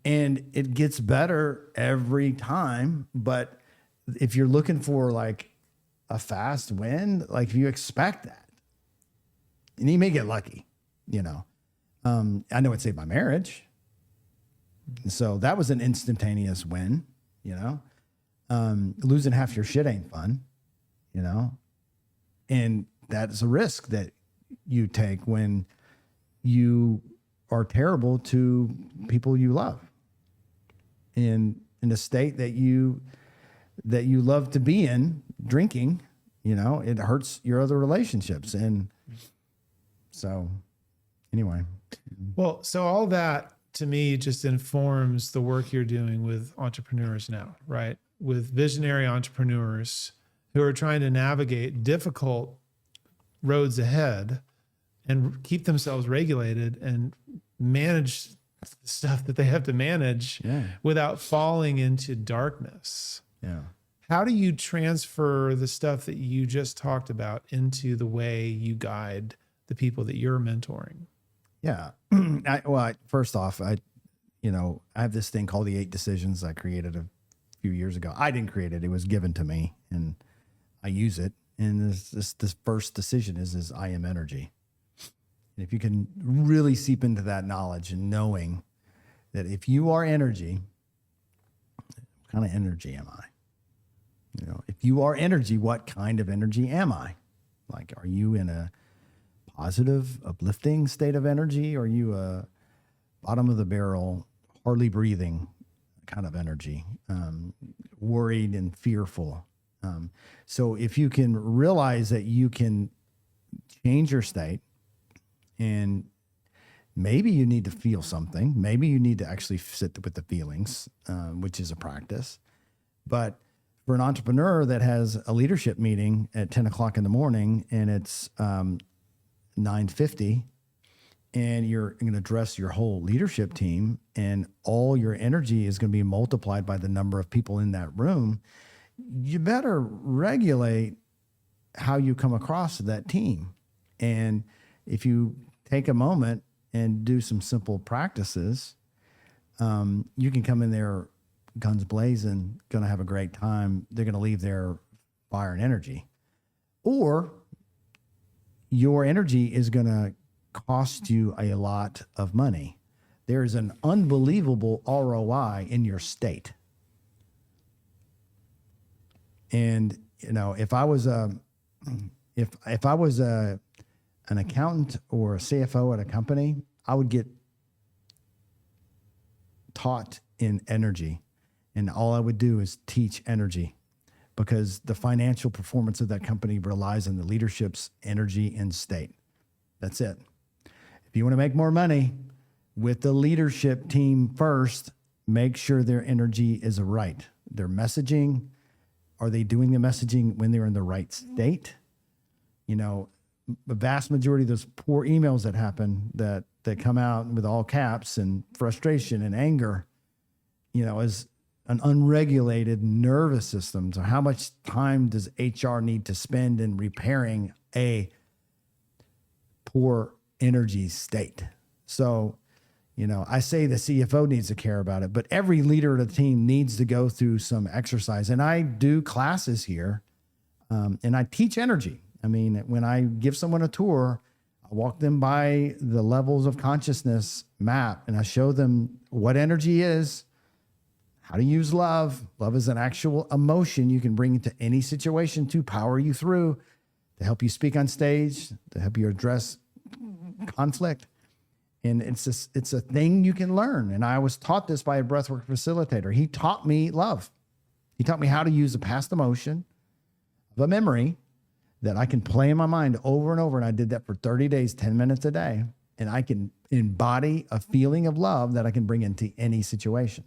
And it gets better every time. But if you're looking for like a fast win, like if you expect that, and you may get lucky, I know it saved my marriage. So that was an instantaneous win, losing half your shit ain't fun, and that's a risk that you take when you are terrible to people you love in a state that you love to be in. Drinking, it hurts your other relationships. And so anyway. Well, so all that to me just informs the work you're doing with entrepreneurs now, right? With visionary entrepreneurs who are trying to navigate difficult roads ahead and keep themselves regulated and manage the stuff that they have to manage without falling into darkness. Yeah. How do you transfer the stuff that you just talked about into the way you guide the people that you're mentoring? Yeah. First off, I have this thing called the 8 decisions I created a few years ago. I didn't create it. It was given to me and I use it. And this first decision is I am energy. And if you can really seep into that knowledge and knowing that if you are energy, what kind of energy am I? If you are energy, what kind of energy am I? Like, are you in a positive, uplifting state of energy? Or are you a bottom of the barrel, hardly breathing kind of energy, worried and fearful? So if you can realize that you can change your state, and maybe you need to feel something, maybe you need to actually sit with the feelings, which is a practice. But for an entrepreneur that has a leadership meeting at 10 o'clock in the morning and it's 9:50, and you're going to address your whole leadership team, and all your energy is going to be multiplied by the number of people in that room, you better regulate how you come across to that team. And if you take a moment and do some simple practices, you can come in there guns blazing, going to have a great time. They're going to leave there fire and energy. Or your energy is going to cost you a lot of money. There is an unbelievable ROI in your state. And if I was an accountant or a CFO at a company, I would get taught in energy, and all I would do is teach energy, because the financial performance of that company relies on the leadership's energy and state. That's it. If you want to make more money with the leadership team first, make sure their energy is right. Their messaging, are they doing the messaging when they're in the right state? The vast majority of those poor emails that happen that come out with all caps and frustration and anger, is an unregulated nervous system. So how much time does HR need to spend in repairing a poor energy state? So, I say the CFO needs to care about it, but every leader of the team needs to go through some exercise. And I do classes here, and I teach energy. I mean, when I give someone a tour, I walk them by the levels of consciousness map, and I show them what energy is, how to use love. Love is an actual emotion you can bring into any situation to power you through, to help you speak on stage, to help you address conflict. And it's a thing you can learn. And I was taught this by a breathwork facilitator. He taught me love. He taught me how to use a past emotion of a memory that I can play in my mind over and over. And I did that for 30 days, 10 minutes a day. And I can embody a feeling of love that I can bring into any situation.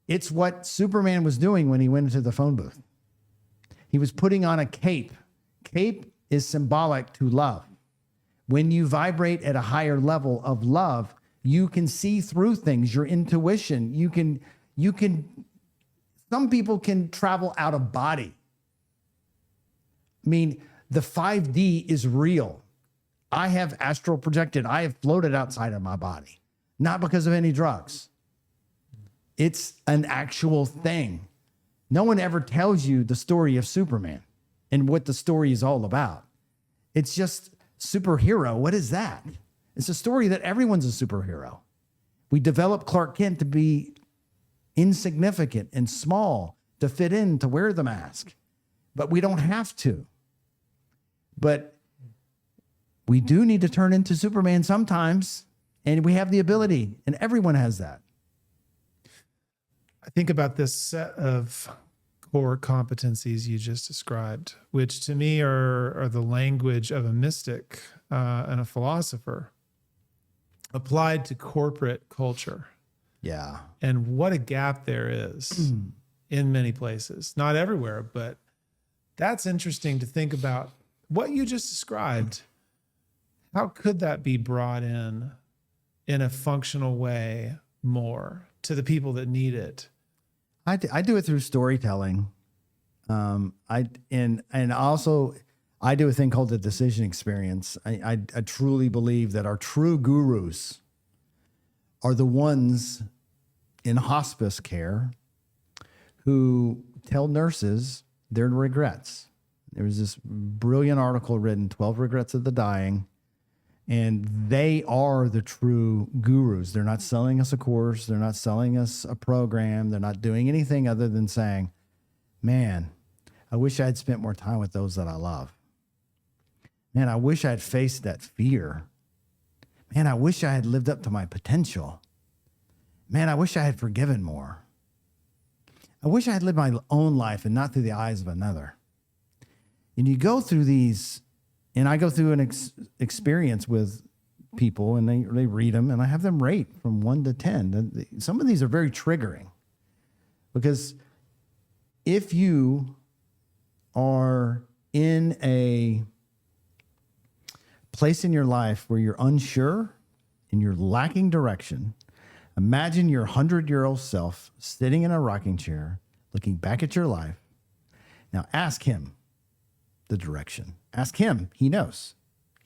It's what Superman was doing when he went into the phone booth. He was putting on a cape. Cape is symbolic to love. When you vibrate at a higher level of love, you can see through things, your intuition. Some people can travel out of body. I mean, the 5D is real. I have astral projected. I have floated outside of my body, not because of any drugs. It's an actual thing. No one ever tells you the story of Superman and what the story is all about. It's just superhero. What is that? It's a story that everyone's a superhero. We develop Clark Kent to be insignificant and small, to fit in, to wear the mask, but we don't have to. But we do need to turn into Superman sometimes. And we have the ability, and everyone has that. I think about this set of core competencies you just described, which to me are the language of a mystic and a philosopher applied to corporate culture. Yeah. And what a gap there is in many places, not everywhere, but that's interesting to think about what you just described. How could that be brought in a functional way more to the people that need it? I do it through storytelling. I also do a thing called the decision experience. I truly believe that our true gurus are the ones in hospice care who tell nurses their regrets. There was this brilliant article written, 12 Regrets of the Dying, and they are the true gurus. They're not selling us a course. They're not selling us a program. They're not doing anything other than saying, man, I wish I had spent more time with those that I love. Man, I wish I had faced that fear. Man, I wish I had lived up to my potential. Man, I wish I had forgiven more. I wish I had lived my own life and not through the eyes of another. And you go through these, and I go through an experience with people, and they read them, and I have them rate from 1 to 10. And some of these are very triggering, because if you are in a place in your life where you're unsure and you're lacking direction, imagine your 100-year-old self sitting in a rocking chair, looking back at your life. Now ask him the direction. Ask him. He knows.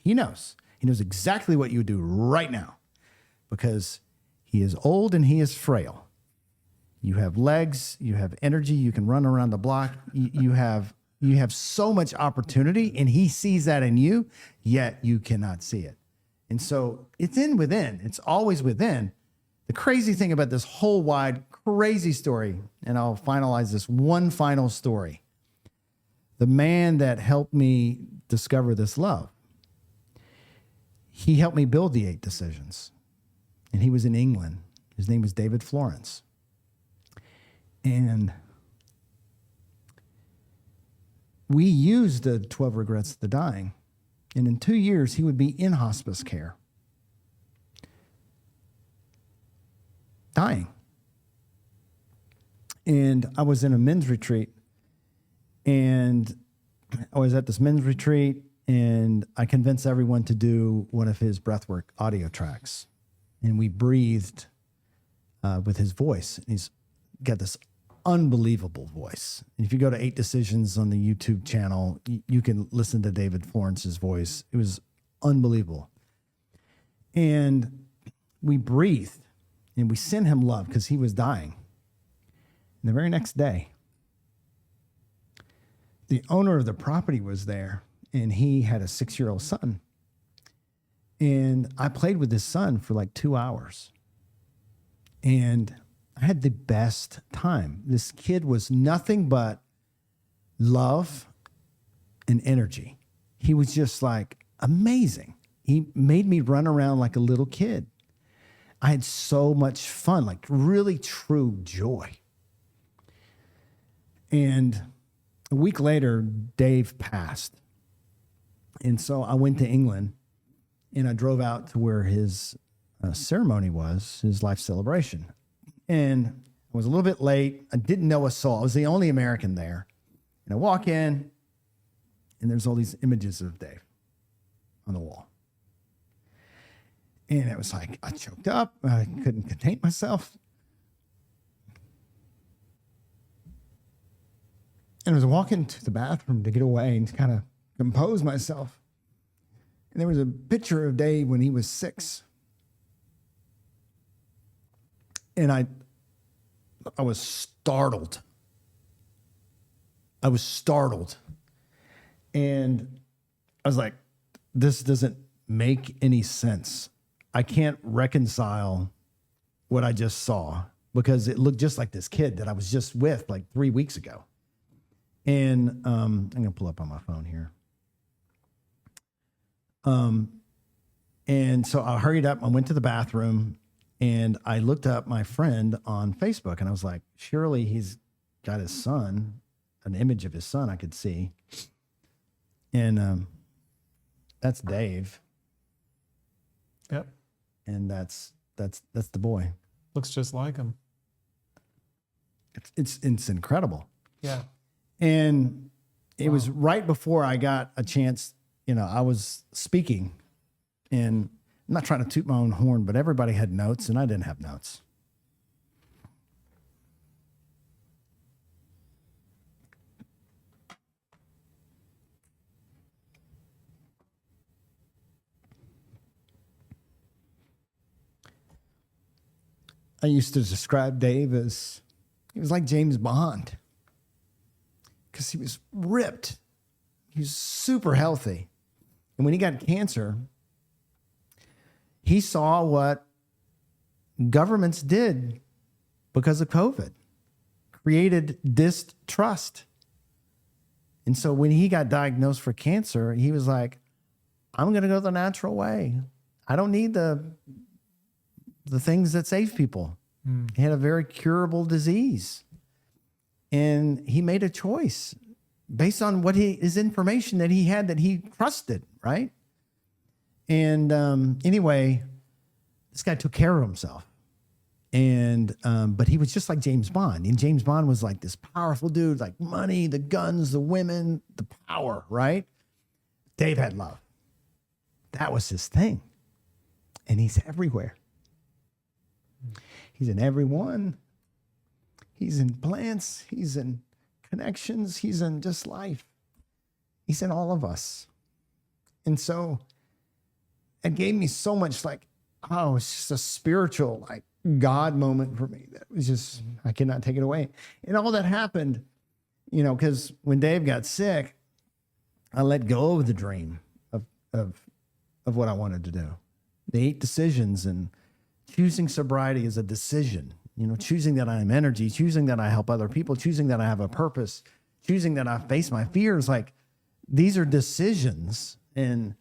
He knows. He knows exactly what you would do right now, because he is old and he is frail. You have legs, you have energy, you can run around the block. You have so much opportunity, and he sees that in you, yet you cannot see it. And so it's within. It's always within. The crazy thing about this whole wide, crazy story, and I'll finalize this one final story. The man that helped me discover this love, he helped me build the 8 decisions. And he was in England. His name was David Florence. And we used the 12 Regrets of the Dying. And in 2 years, he would be in hospice care, dying. And I was in a men's retreat, and I was at this men's retreat, and I convinced everyone to do one of his breathwork audio tracks. And we breathed with his voice. And he's got this unbelievable voice. And if you go to 8 Decisions on the YouTube channel, you can listen to David Florence's voice. It was unbelievable. And we breathed, and we sent him love because he was dying. And the very next day, the owner of the property was there, and he had a 6-year-old son. And I played with his son for like 2 hours. And I had the best time. This kid was nothing but love and energy. He was just like amazing. He made me run around like a little kid. I had so much fun, like really true joy. And a week later, Dave passed. And so I went to England, and I drove out to where his ceremony was, his life celebration. And I was a little bit late. I didn't know a soul. I was the only American there. And I walk in, and there's all these images of Dave on the wall. And it was like, I choked up. I couldn't contain myself. And I was walking to the bathroom to get away and to kind of compose myself. And there was a picture of Dave when he was 6. And I was startled. I was startled. And I was like, this doesn't make any sense. I can't reconcile what I just saw, because it looked just like this kid that I was just with like 3 weeks ago. And I'm going to pull up on my phone here. And so I hurried up. I went to the bathroom and I looked up my friend on Facebook and I was like, surely he's got his son, an image of his son I could see. And that's Dave. Yep. And that's the boy. Looks just like him. It's incredible. Yeah. And it was right before I got a chance, I was speaking, and I'm not trying to toot my own horn, but everybody had notes and I didn't have notes. I used to describe Dave as he was like James Bond because he was ripped. He was super healthy. And when he got cancer, he saw what governments did because of COVID, created distrust. And so when he got diagnosed for cancer, he was like, I'm going to go the natural way. I don't need the things that save people. He had a very curable disease. And he made a choice based on his information that he had that he trusted, right? And anyway, this guy took care of himself. And but he was just like James Bond. And James Bond was like this powerful dude, like money, the guns, the women, the power, right? Dave had love. That was his thing. And he's everywhere. He's in everyone. He's in plants. He's in connections. He's in just life. He's in all of us. And so it gave me so much it's just a spiritual, like God moment for me. That was just, I cannot take it away. And all that happened, because when Dave got sick, I let go of the dream of what I wanted to do. The 8 decisions, and choosing sobriety is a decision, choosing that I am energy, choosing that I help other people, choosing that I have a purpose, choosing that I face my fears. Like, these are decisions. And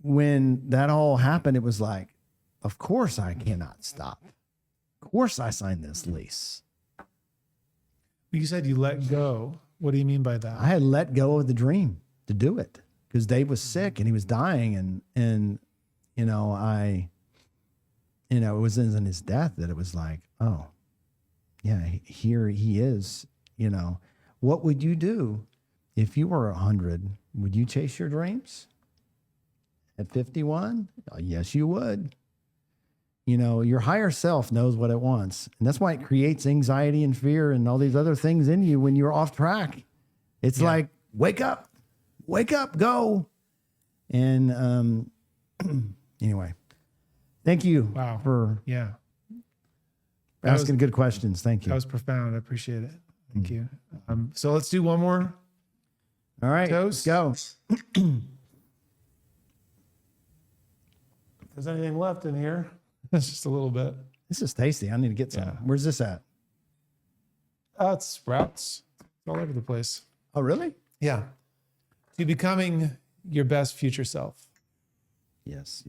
when that all happened, it was like, of course I cannot stop. Of course I signed this lease. You said you let go. What do you mean by that? I had let go of the dream to do it because Dave was sick and he was dying. And it was in his death that it was like, oh, yeah, here he is. What would you do if you were 100? Would you chase your dreams at 51? Oh, yes, you would. Your higher self knows what it wants. And that's why it creates anxiety and fear and all these other things in you when you're off track. It's like, wake up, go. And anyway. Thank you for asking good questions. Thank you. That was profound. I appreciate it. Thank you. So let's do one more. All right, toast. let's go. If there's anything left in here, that's just a little bit. This is tasty. I need to get some. Yeah. Where's this at? It's Sprouts. It's all over the place. Oh, really? Yeah. To becoming your best future self. Yes.